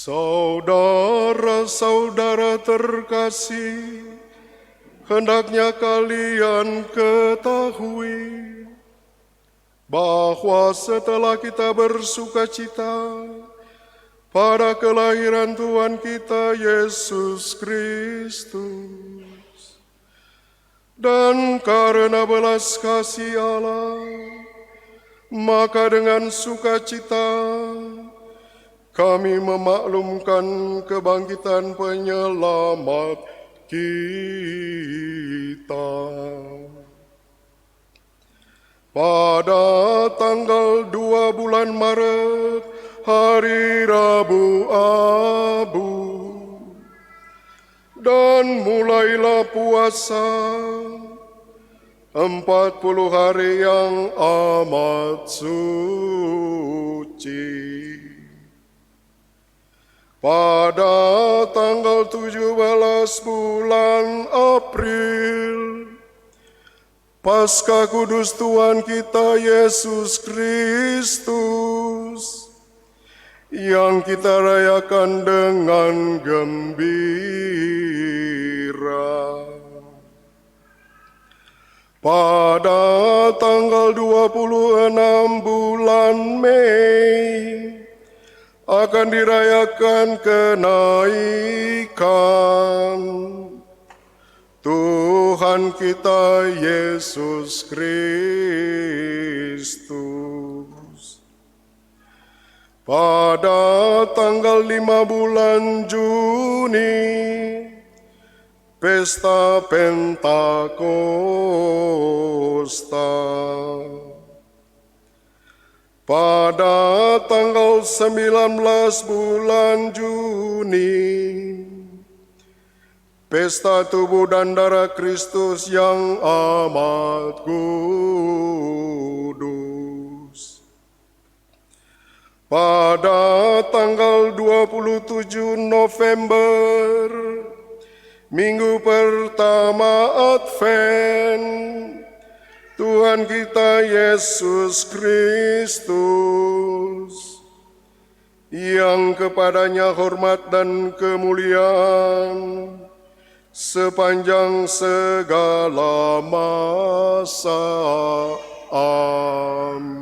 Saudara-saudara terkasih, hendaknya kalian ketahui bahwa setelah kita bersukacita pada kelahiran Tuhan kita Yesus Kristus, dan karena belas kasih Allah, maka dengan sukacita kami memaklumkan kebangkitan penyelamat kita. Pada tanggal 2 bulan Maret, hari Rabu Abu, dan mulailah puasa 40 hari yang amat suci. Pada tanggal 17 bulan April, Paskah Kudus Tuhan kita Yesus Kristus, yang kita rayakan dengan gembira. Pada tanggal 26 bulan Mei, akan dirayakan kenaikan Tuhan kita Yesus Kristus. Pada tanggal 5 bulan Juni, Pesta Pentakosta. Pada tanggal 19 bulan Juni, Pesta Tubuh dan Darah Kristus yang amat kudus. Pada tanggal 27 November, Minggu pertama Advent, Tuhan kita Yesus Kristus, yang kepadanya hormat dan kemuliaan sepanjang segala masa. Amin.